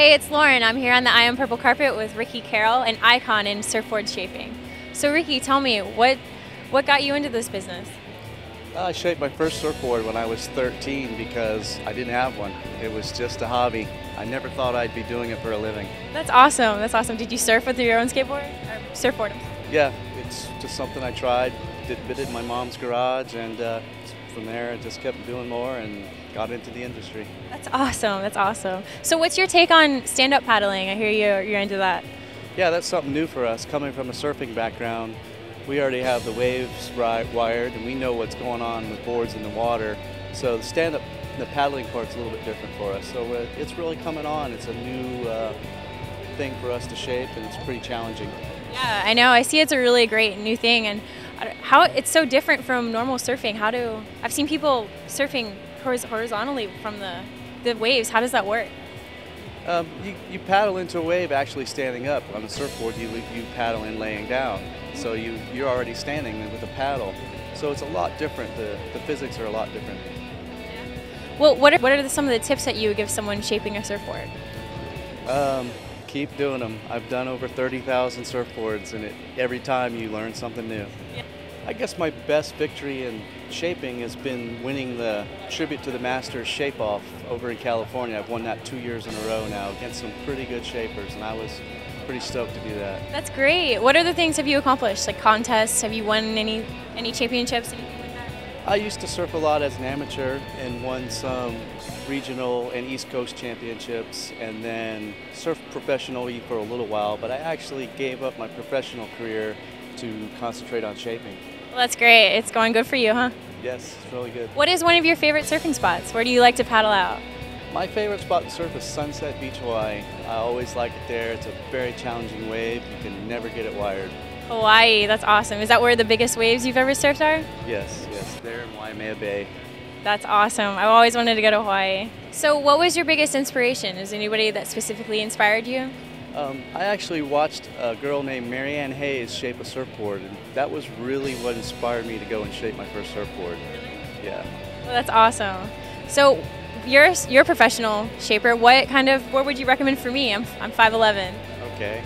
Hey, it's Lauren. I'm here on the I Am Purple carpet with Ricky Carroll, an icon in surfboard shaping. So Ricky, tell me, what got you into this business? I shaped my first surfboard when I was 13 because I didn't have one. It was just a hobby. I never thought I'd be doing it for a living. That's awesome. That's awesome. Did you surf with your own skateboard or surfboard? Yeah, it's just something I tried. Did it in my mom's garage, and from there I just kept doing more and got into the industry. That's awesome. That's awesome. So what's your take on stand-up paddling? I hear you're into that. Yeah, that's something new for us. Coming from a surfing background, we already have the waves wired, and we know what's going on with boards in the water. So the stand-up, the paddling part's a little bit different for us. So it's really coming on. It's a new thing for us to shape, and it's pretty challenging. Yeah, I know. I see it's a really great new thing, and how it's so different from normal surfing. I've seen people surfing horizontally from the waves. How does that work? You paddle into a wave actually standing up. On a surfboard, you paddle in laying down. So you're already standing with a paddle. So it's a lot different. The physics are a lot different. Yeah. Well, what are some of the tips that you would give someone shaping a surfboard? Keep doing them. I've done over 30,000 surfboards, and every time you learn something new. Yeah. I guess my best victory in shaping has been winning the Tribute to the Masters Shape-Off over in California. I've won that 2 years in a row now against some pretty good shapers, and I was pretty stoked to do that. That's great. What other things have you accomplished, like contests? Have you won any championships, anything like that? I used to surf a lot as an amateur and won some regional and East Coast championships, and then surfed professionally for a little while, but I actually gave up my professional career to concentrate on shaping. Well, that's great. It's going good for you, huh? Yes, it's really good. What is one of your favorite surfing spots? Where do you like to paddle out? My favorite spot to surf is Sunset Beach, Hawaii. I always like it there. It's a very challenging wave. You can never get it wired. Hawaii, that's awesome. Is that where the biggest waves you've ever surfed are? Yes, there in Waimea Bay. That's awesome. I've always wanted to go to Hawaii. So what was your biggest inspiration? Is there anybody that specifically inspired you? I actually watched a girl named Marianne Hayes shape a surfboard, and that was really what inspired me to go and shape my first surfboard. Yeah. Well, that's awesome. So you're a professional shaper. What would you recommend for me? I'm 5'11". Okay.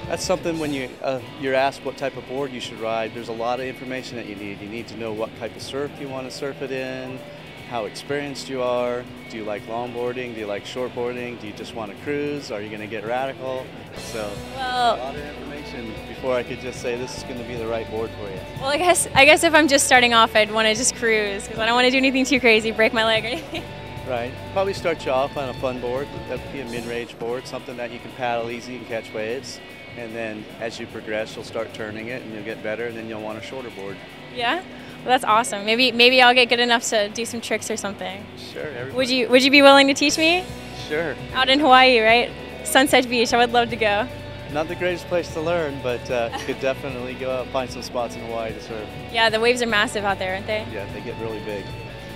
That's something when you're asked what type of board you should ride, there's a lot of information that you need. You need to know what type of surf you want to surf it in, how experienced you are. Do you like longboarding? Do you like shortboarding? Do you just want to cruise? Are you going to get radical? So a lot of information before I could just say this is going to be the right board for you. Well, I guess if I'm just starting off, I'd want to just cruise because I don't want to do anything too crazy, break my leg or anything. Right. Probably start you off on a fun board. That would be a mid-range board, something that you can paddle easy and catch waves. And then as you progress, you'll start turning it and you'll get better, and then you'll want a shorter board. Yeah? Well, that's awesome. Maybe I'll get good enough to do some tricks or something. Sure. Would you be willing to teach me? Sure. Out in Hawaii, right? Sunset Beach, I would love to go. Not the greatest place to learn, but you could definitely go out and find some spots in Hawaii to surf. Yeah, the waves are massive out there, aren't they? Yeah, they get really big.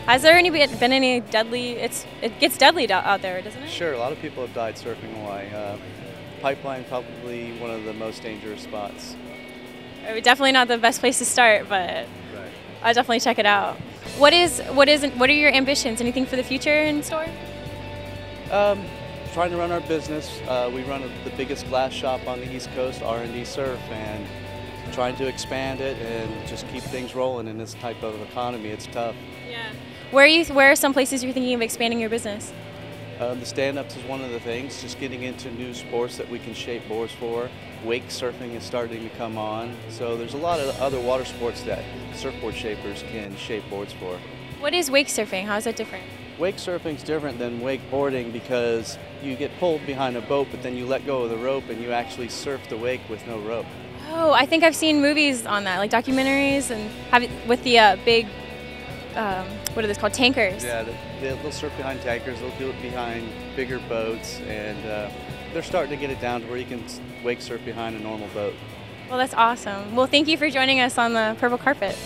Has there been any deadly, it gets deadly out there, doesn't it? Sure, a lot of people have died surfing Hawaii. Pipeline probably one of the most dangerous spots. Definitely not the best place to start, but right. I'll definitely check it out. What are your ambitions? Anything for the future in store? Trying to run our business. We run the biggest glass shop on the East Coast, R&D Surf, and trying to expand it and just keep things rolling in this type of economy. It's tough. Yeah. Where are some places you're thinking of expanding your business? The stand-ups is one of the things, just getting into new sports that we can shape boards for. Wake surfing is starting to come on, so there's a lot of other water sports that surfboard shapers can shape boards for. What is wake surfing? How is that different? Wake surfing is different than wakeboarding because you get pulled behind a boat, but then you let go of the rope and you actually surf the wake with no rope. Oh, I think I've seen movies on that, like documentaries, and with the big, what are those called, tankers? Yeah, they'll surf behind tankers, they'll do it behind bigger boats, and they're starting to get it down to where you can wake surf behind a normal boat. Well, that's awesome. Well, thank you for joining us on the Purple Carpet.